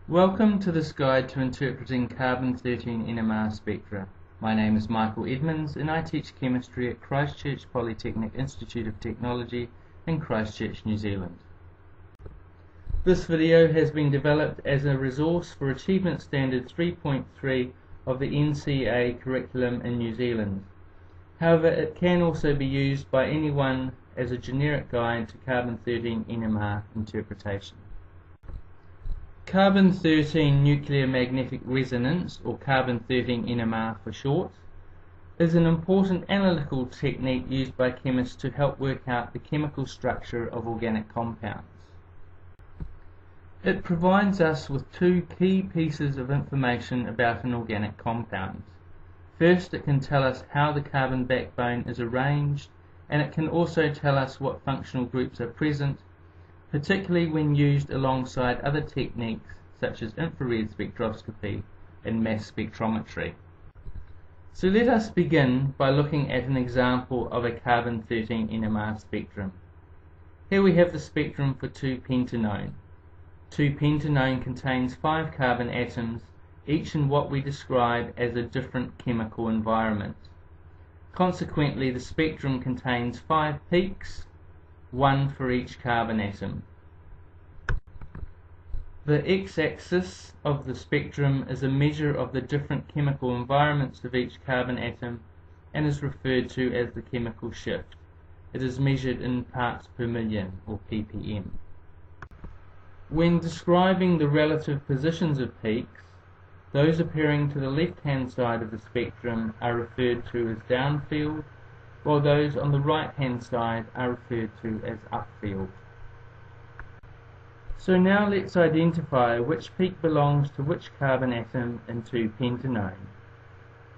Welcome to this guide to interpreting carbon-13 NMR spectra. My name is Michael Edmonds and I teach chemistry at Christchurch Polytechnic Institute of Technology in Christchurch, New Zealand. This video has been developed as a resource for Achievement Standard 3.3 of the NCA curriculum in New Zealand. However, it can also be used by anyone as a generic guide to carbon-13 NMR interpretation. Carbon-13 nuclear magnetic resonance, or carbon-13 NMR for short, is an important analytical technique used by chemists to help work out the chemical structure of organic compounds. It provides us with two key pieces of information about an organic compound. First, it can tell us how the carbon backbone is arranged, and it can also tell us what functional groups are present, particularly when used alongside other techniques such as infrared spectroscopy and mass spectrometry. So let us begin by looking at an example of a carbon-13 NMR spectrum. Here we have the spectrum for 2-pentanone. 2-pentanone contains 5 carbon atoms, each in what we describe as a different chemical environment. Consequently, the spectrum contains 5 peaks, 1 for each carbon atom. The x-axis of the spectrum is a measure of the different chemical environments of each carbon atom and is referred to as the chemical shift. It is measured in parts per million, or ppm. When describing the relative positions of peaks, those appearing to the left-hand side of the spectrum are referred to as downfield, while those on the right-hand side are referred to as upfield. So now let's identify which peak belongs to which carbon atom in 2-pentanone.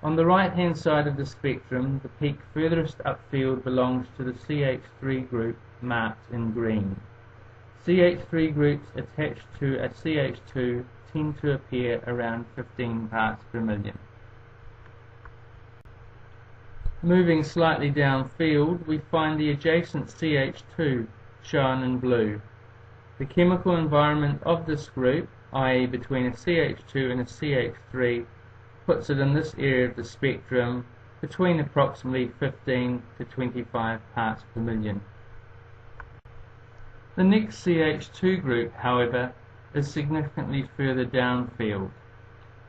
On the right-hand side of the spectrum, the peak furthest upfield belongs to the CH3 group marked in green. CH3 groups attached to a CH2 tend to appear around 15 parts per million. Moving slightly downfield, we find the adjacent CH2 shown in blue. The chemical environment of this group, i.e. between a CH2 and a CH3, puts it in this area of the spectrum between approximately 15 to 25 parts per million. The next CH2 group, however, is significantly further downfield.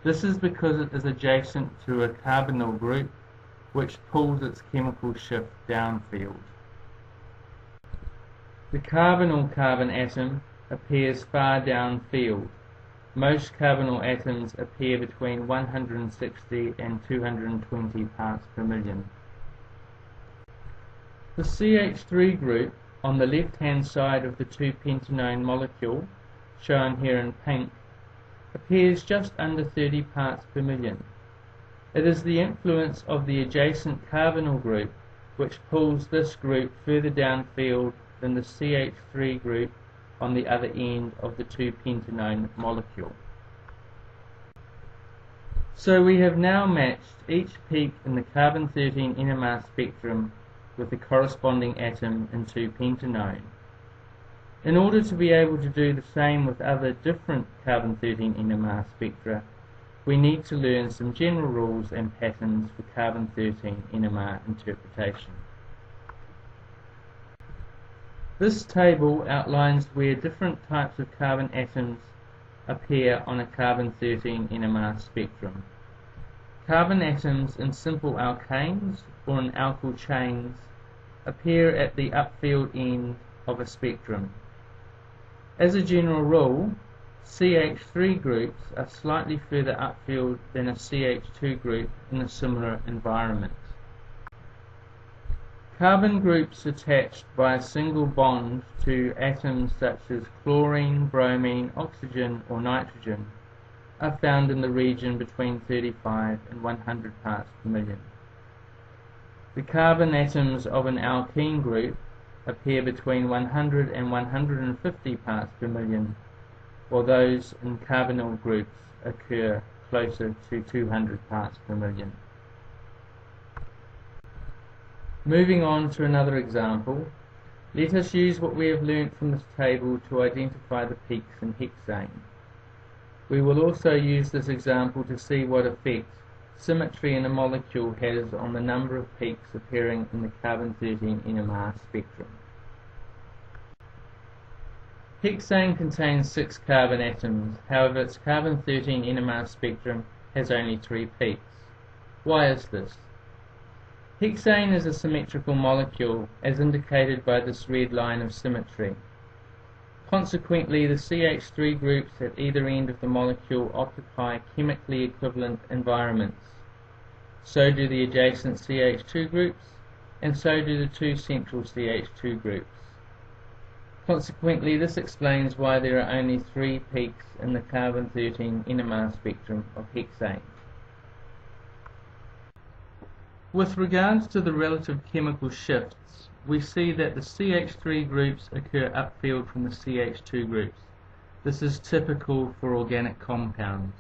This is because it is adjacent to a carbonyl group which pulls its chemical shift downfield. The carbonyl carbon atom appears far downfield. Most carbonyl atoms appear between 160 and 220 parts per million. The CH3 group on the left-hand side of the 2-pentanone molecule, shown here in pink, appears just under 30 parts per million. It is the influence of the adjacent carbonyl group which pulls this group further downfield than the CH3 group on the other end of the 2-pentanone molecule. So we have now matched each peak in the carbon-13 NMR spectrum with the corresponding atom in 2-pentanone. In order to be able to do the same with other different carbon-13 NMR spectra, we need to learn some general rules and patterns for carbon-13 NMR interpretation. This table outlines where different types of carbon atoms appear on a carbon-13 NMR spectrum. Carbon atoms in simple alkanes or in alkyl chains appear at the upfield end of a spectrum. As a general rule, CH3 groups are slightly further upfield than a CH2 group in a similar environment. Carbon groups attached by a single bond to atoms such as chlorine, bromine, oxygen or nitrogen are found in the region between 35 and 100 parts per million. The carbon atoms of an alkene group appear between 100 and 150 parts per million, while those in carbonyl groups occur closer to 200 parts per million. Moving on to another example, let us use what we have learnt from this table to identify the peaks in hexane. We will also use this example to see what effect symmetry in a molecule has on the number of peaks appearing in the carbon-13 NMR spectrum. Hexane contains 6 carbon atoms, however its carbon-13 NMR spectrum has only 3 peaks. Why is this? Hexane is a symmetrical molecule, as indicated by this red line of symmetry. Consequently, the CH3 groups at either end of the molecule occupy chemically equivalent environments. So do the adjacent CH2 groups, and so do the 2 central CH2 groups. Consequently, this explains why there are only 3 peaks in the carbon-13 NMR spectrum of hexane. With regards to the relative chemical shifts, we see that the CH3 groups occur upfield from the CH2 groups. This is typical for organic compounds.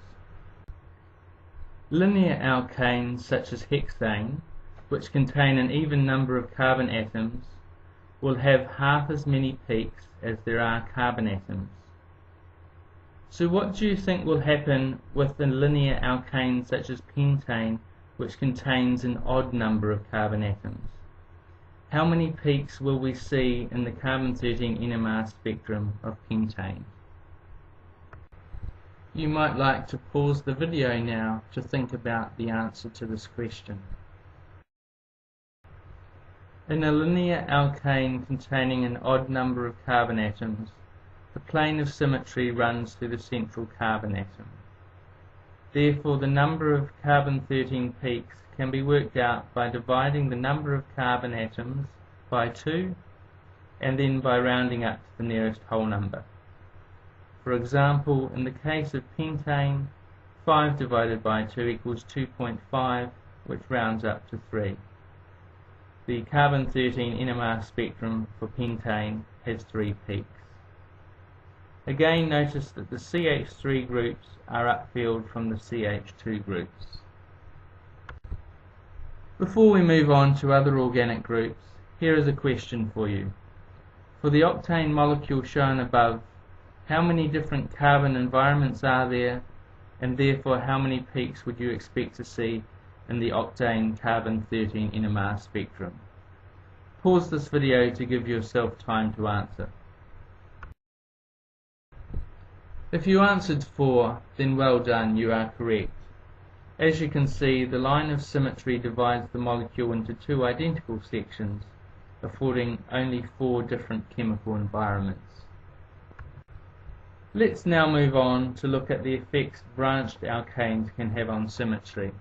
Linear alkanes such as hexane, which contain an even number of carbon atoms, will have half as many peaks as there are carbon atoms. So what do you think will happen with the linear alkane such as pentane, which contains an odd number of carbon atoms? How many peaks will we see in the carbon-13 NMR spectrum of pentane? You might like to pause the video now to think about the answer to this question. In a linear alkane containing an odd number of carbon atoms, the plane of symmetry runs through the central carbon atom. Therefore, the number of carbon-13 peaks can be worked out by dividing the number of carbon atoms by 2 and then by rounding up to the nearest whole number. For example, in the case of pentane, 5 divided by 2 equals 2.5, which rounds up to 3. The carbon-13 NMR spectrum for pentane has 3 peaks. Again, notice that the CH3 groups are upfield from the CH2 groups. Before we move on to other organic groups, here is a question for you. For the octane molecule shown above, how many different carbon environments are there, and therefore how many peaks would you expect to see in the octane carbon-13 NMR spectrum? Pause this video to give yourself time to answer. If you answered 4, then well done, you are correct. As you can see, the line of symmetry divides the molecule into 2 identical sections, affording only 4 different chemical environments. Let's now move on to look at the effects branched alkanes can have on symmetry.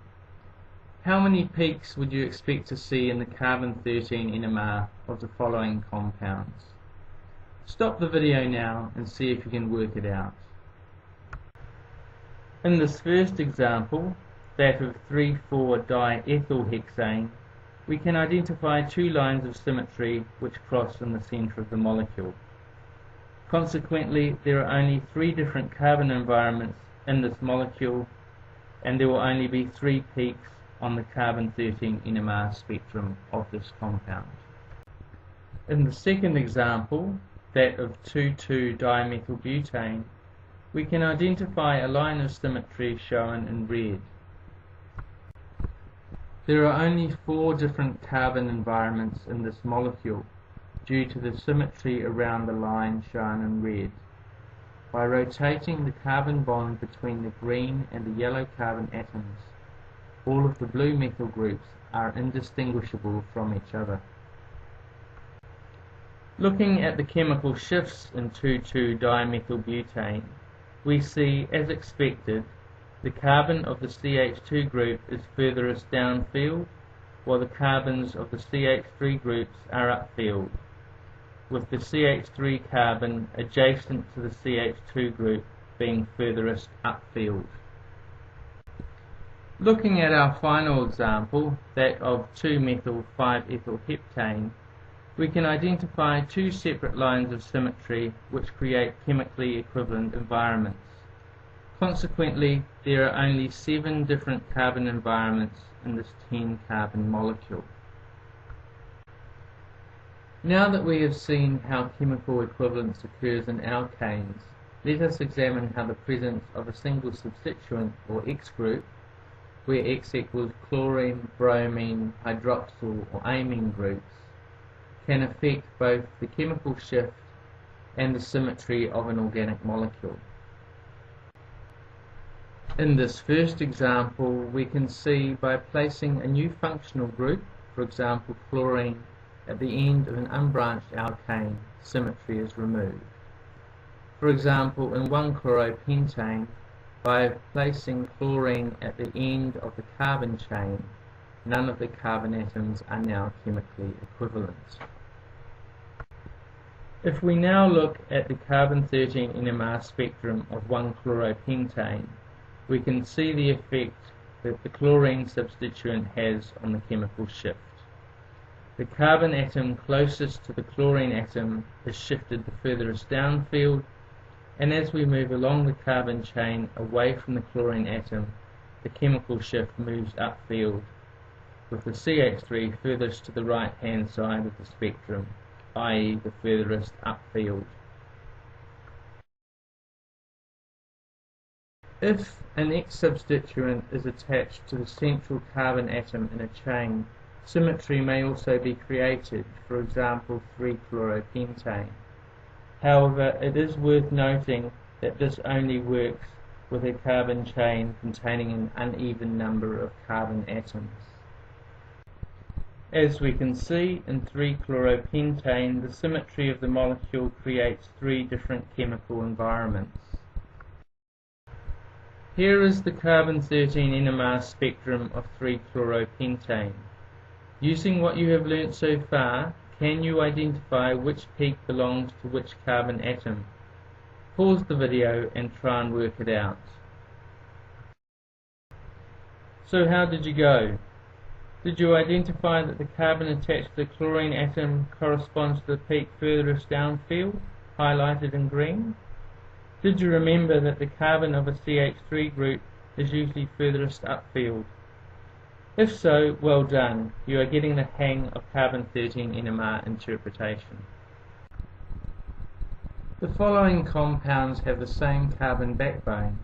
How many peaks would you expect to see in the carbon-13 NMR of the following compounds? Stop the video now and see if you can work it out. In this first example, that of 3,4-diethylhexane, we can identify 2 lines of symmetry which cross in the centre of the molecule. Consequently, there are only 3 different carbon environments in this molecule, and there will only be 3 peaks on the carbon-13 NMR spectrum of this compound. In the second example, that of 2,2-dimethylbutane, we can identify a line of symmetry shown in red. There are only 4 different carbon environments in this molecule due to the symmetry around the line shown in red. By rotating the carbon bond between the green and the yellow carbon atoms, all of the blue methyl groups are indistinguishable from each other. Looking at the chemical shifts in 2,2-dimethylbutane, we see, as expected, the carbon of the CH2 group is furthest downfield, while the carbons of the CH3 groups are upfield, with the CH3 carbon adjacent to the CH2 group being furthest upfield. Looking at our final example, that of 2-methyl-5-ethylheptane, we can identify 2 separate lines of symmetry which create chemically equivalent environments. Consequently, there are only 7 different carbon environments in this 10-carbon molecule. Now that we have seen how chemical equivalence occurs in alkanes, let us examine how the presence of a single substituent, or X group, where X equals chlorine, bromine, hydroxyl or amine groups, can affect both the chemical shift and the symmetry of an organic molecule. In this first example, we can see by placing a new functional group, for example chlorine, at the end of an unbranched alkane, symmetry is removed. For example, in 1-chloropentane, by placing chlorine at the end of the carbon chain, none of the carbon atoms are now chemically equivalent. If we now look at the carbon-13 NMR spectrum of 1-chloropentane, we can see the effect that the chlorine substituent has on the chemical shift. The carbon atom closest to the chlorine atom is shifted the furthest downfield, and as we move along the carbon chain away from the chlorine atom, the chemical shift moves upfield, with the CH3 furthest to the right-hand side of the spectrum, i.e. the furthest upfield. If an X substituent is attached to the central carbon atom in a chain, symmetry may also be created, for example 3-chloropentane. However, it is worth noting that this only works with a carbon chain containing an uneven number of carbon atoms. As we can see, in 3-chloropentane, the symmetry of the molecule creates three different chemical environments. Here is the carbon-13 NMR spectrum of 3-chloropentane. Using what you have learnt so far, can you identify which peak belongs to which carbon atom? Pause the video and try and work it out. So how did you go? Did you identify that the carbon attached to the chlorine atom corresponds to the peak furthest downfield, highlighted in green? Did you remember that the carbon of a CH3 group is usually furthest upfield? If so, well done. You are getting the hang of carbon-13 NMR interpretation. The following compounds have the same carbon backbone,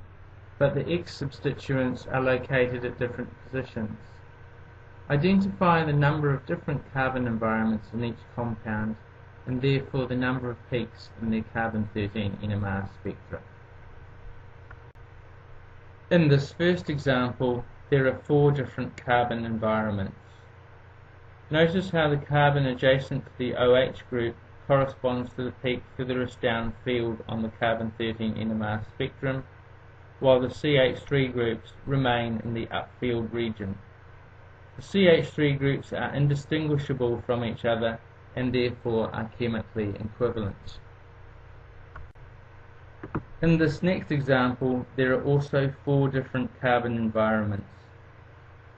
but the X substituents are located at different positions. Identify the number of different carbon environments in each compound, and therefore the number of peaks in their carbon-13 NMR spectra. In this first example, there are 4 different carbon environments. Notice how the carbon adjacent to the OH group corresponds to the peak furthest downfield on the carbon-13 NMR spectrum, while the CH3 groups remain in the upfield region. The CH3 groups are indistinguishable from each other and therefore are chemically equivalent. In this next example, there are also 4 different carbon environments.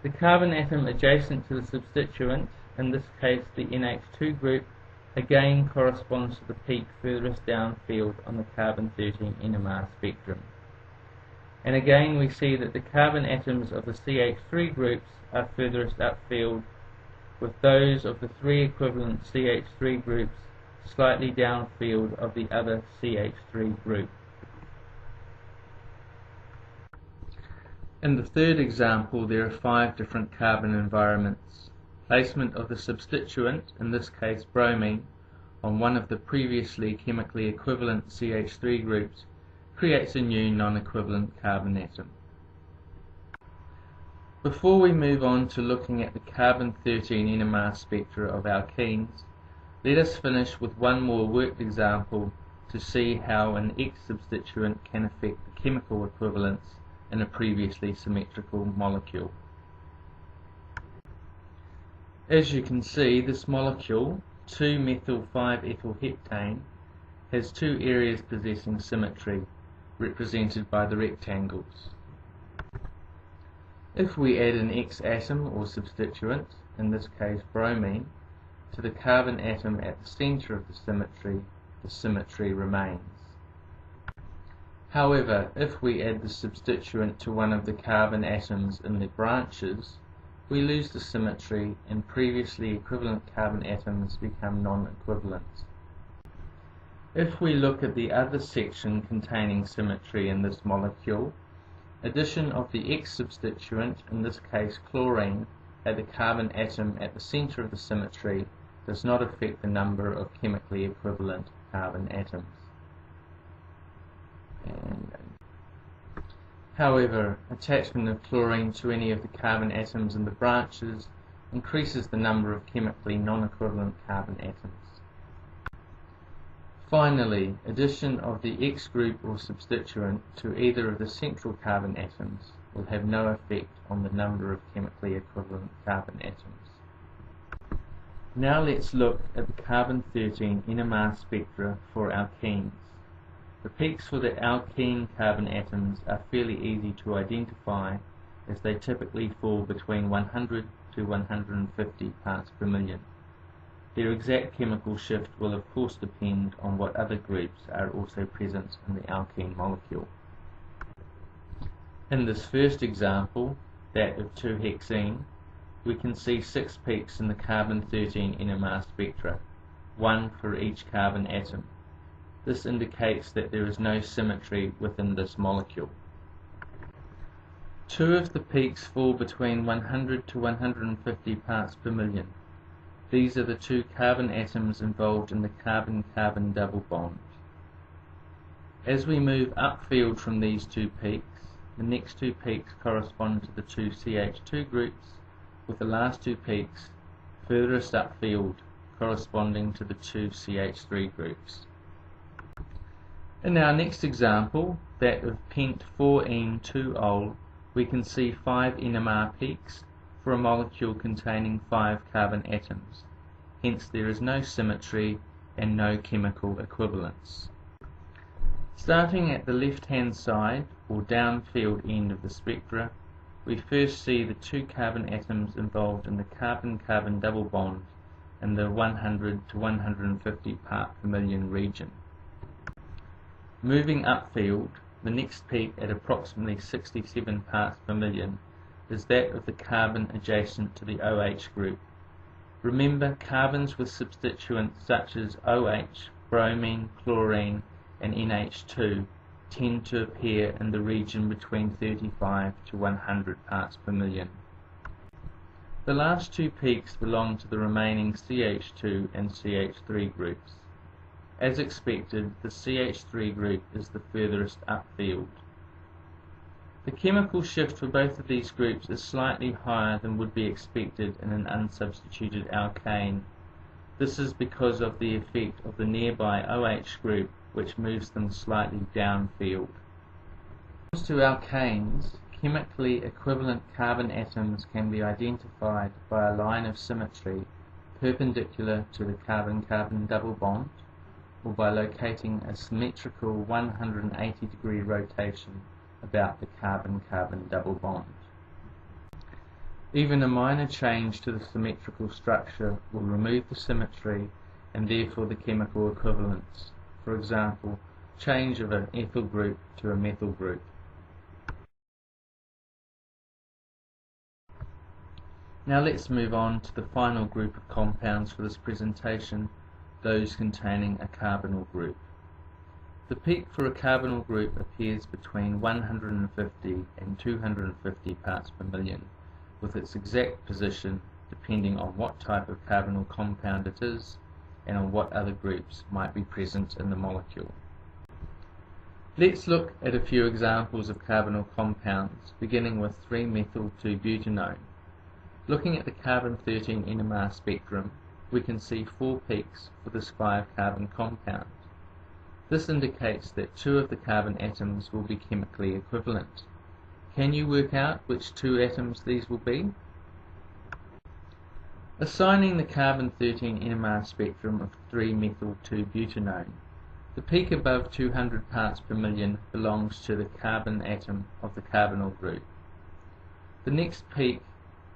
The carbon atom adjacent to the substituent, in this case the NH2 group, again corresponds to the peak furthest downfield on the carbon-13 NMR spectrum. And again we see that the carbon atoms of the CH3 groups are furthest upfield, with those of the 3 equivalent CH3 groups slightly downfield of the other CH3 group. In the third example, there are 5 different carbon environments. Placement of the substituent, in this case bromine, on one of the previously chemically equivalent CH3 groups creates a new non-equivalent carbon atom. Before we move on to looking at the carbon-13 NMR spectra of alkenes, let us finish with one more worked example to see how an X substituent can affect the chemical equivalence in a previously symmetrical molecule. As you can see, this molecule, 2-methyl-5-ethylheptane, has 2 areas possessing symmetry, represented by the rectangles. If we add an X atom or substituent, in this case bromine, to the carbon atom at the center of the symmetry remains. However, if we add the substituent to one of the carbon atoms in the branches, we lose the symmetry and previously equivalent carbon atoms become non-equivalent. If we look at the other section containing symmetry in this molecule, addition of the X substituent, in this case chlorine, at the carbon atom at the center of the symmetry does not affect the number of chemically equivalent carbon atoms. However, attachment of chlorine to any of the carbon atoms in the branches increases the number of chemically non-equivalent carbon atoms. Finally, addition of the X group or substituent to either of the central carbon atoms will have no effect on the number of chemically equivalent carbon atoms. Now let's look at the carbon-13 NMR spectra for alkenes. The peaks for the alkene carbon atoms are fairly easy to identify, as they typically fall between 100 to 150 parts per million. Their exact chemical shift will of course depend on what other groups are also present in the alkene molecule. In this first example, that of 2-hexene, we can see 6 peaks in the carbon-13 NMR spectra, 1 for each carbon atom. This indicates that there is no symmetry within this molecule. 2 of the peaks fall between 100 to 150 parts per million. These are the 2 carbon atoms involved in the carbon-carbon double bond. As we move upfield from these 2 peaks, the next 2 peaks correspond to the 2 CH2 groups, with the last 2 peaks furthest upfield corresponding to the 2 CH3 groups. In our next example, that of pent 4-ene-2-ol, we can see 5 NMR peaks for a molecule containing 5 carbon atoms. Hence there is no symmetry and no chemical equivalence. Starting at the left-hand side or downfield end of the spectra, we first see the 2 carbon atoms involved in the carbon-carbon double bond in the 100 to 150 part per million region. Moving upfield, the next peak at approximately 67 parts per million is that of the carbon adjacent to the OH group. Remember, carbons with substituents such as OH, bromine, chlorine and NH2 tend to appear in the region between 35 to 100 parts per million. The last 2 peaks belong to the remaining CH2 and CH3 groups. As expected, the CH3 group is the furthest upfield. The chemical shift for both of these groups is slightly higher than would be expected in an unsubstituted alkane. This is because of the effect of the nearby OH group, which moves them slightly downfield. When it comes to alkanes, chemically equivalent carbon atoms can be identified by a line of symmetry perpendicular to the carbon-carbon double bond, or by locating a symmetrical 180-degree rotation about the carbon-carbon double bond. Even a minor change to the symmetrical structure will remove the symmetry and therefore the chemical equivalence. For example, change of an ethyl group to a methyl group. Now let's move on to the final group of compounds for this presentation, those containing a carbonyl group. The peak for a carbonyl group appears between 150 and 250 parts per million, with its exact position depending on what type of carbonyl compound it is and on what other groups might be present in the molecule. Let's look at a few examples of carbonyl compounds, beginning with 3-methyl-2-butanone. Looking at the carbon-13 NMR spectrum, we can see 4 peaks for this 5-carbon compound. This indicates that 2 of the carbon atoms will be chemically equivalent. Can you work out which 2 atoms these will be? Assigning the carbon-13 NMR spectrum of 3-methyl-2-butanone, the peak above 200 parts per million belongs to the carbon atom of the carbonyl group. The next peak,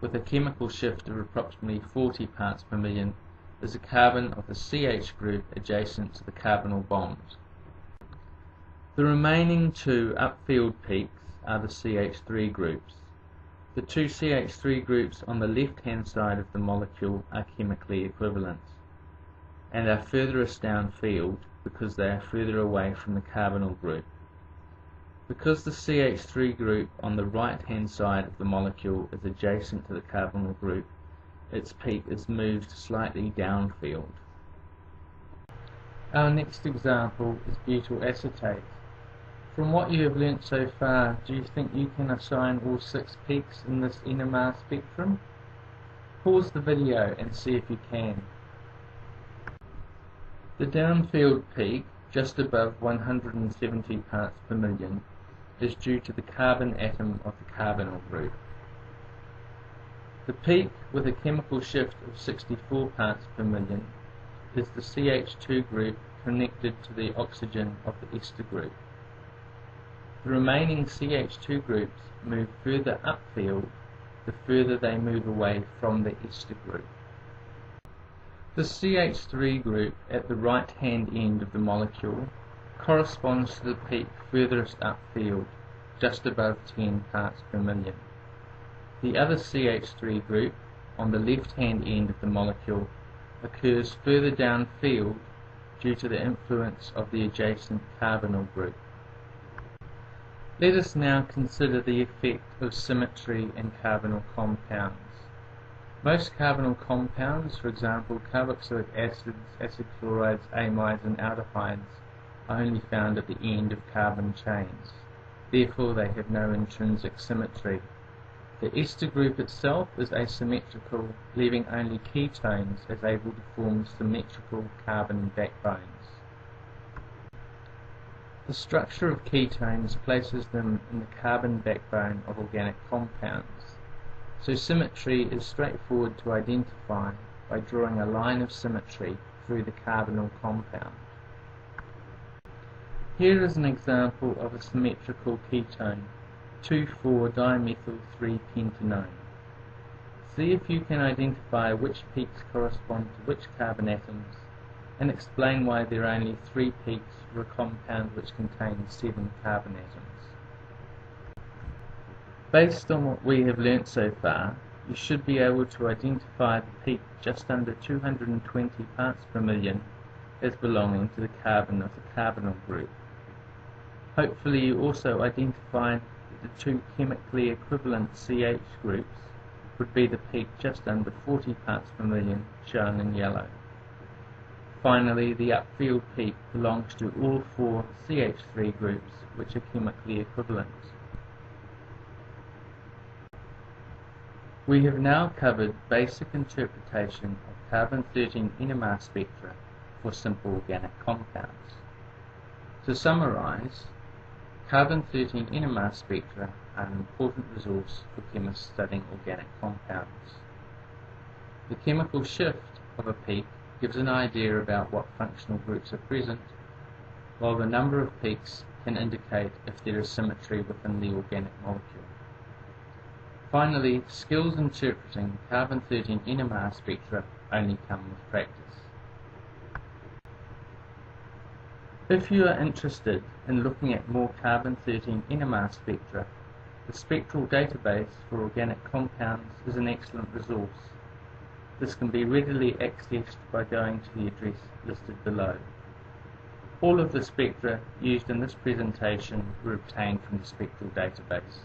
with a chemical shift of approximately 40 parts per million, is a carbon of the CH group adjacent to the carbonyl bond. The remaining 2 upfield peaks are the CH3 groups. The 2 CH3 groups on the left-hand side of the molecule are chemically equivalent, and are furthest downfield because they are further away from the carbonyl group. Because the CH3 group on the right-hand side of the molecule is adjacent to the carbonyl group, its peak is moved slightly downfield. Our next example is butyl acetate. From what you have learnt so far, do you think you can assign all 6 peaks in this NMR spectrum? Pause the video and see if you can. The downfield peak, just above 170 parts per million, is due to the carbon atom of the carbonyl group. The peak with a chemical shift of 64 parts per million is the CH2 group connected to the oxygen of the ester group. The remaining CH2 groups move further upfield the further they move away from the ester group. The CH3 group at the right-hand end of the molecule corresponds to the peak furthest upfield, just above 10 parts per million. The other CH3 group, on the left-hand end of the molecule, occurs further downfield due to the influence of the adjacent carbonyl group. Let us now consider the effect of symmetry in carbonyl compounds. Most carbonyl compounds, for example carboxylic acids, acid chlorides, amides and aldehydes, are only found at the end of carbon chains. Therefore they have no intrinsic symmetry. The ester group itself is asymmetrical, leaving only ketones as able to form symmetrical carbon backbones. The structure of ketones places them in the carbon backbone of organic compounds, so symmetry is straightforward to identify by drawing a line of symmetry through the carbonyl compound. Here is an example of a symmetrical ketone, 2,4-dimethyl-3-pentanone. See if you can identify which peaks correspond to which carbon atoms, and explain why there are only 3 peaks for a compound which contains 7 carbon atoms. Based on what we have learnt so far, you should be able to identify the peak just under 220 parts per million as belonging to the carbon of the carbonyl group. Hopefully you also identified that the 2 chemically equivalent CH groups would be the peak just under 40 parts per million, shown in yellow. Finally, the upfield peak belongs to all 4 CH3 groups, which are chemically equivalent. We have now covered basic interpretation of carbon-13 NMR spectra for simple organic compounds. To summarize, carbon-13 NMR spectra are an important resource for chemists studying organic compounds. The chemical shift of a peak gives an idea about what functional groups are present, while the number of peaks can indicate if there is symmetry within the organic molecule. Finally, skills interpreting carbon-13 NMR spectra only come with practice. If you are interested in looking at more carbon-13 NMR spectra, the Spectral Database for Organic Compounds is an excellent resource. This can be readily accessed by going to the address listed below. All of the spectra used in this presentation were obtained from the Spectral Database.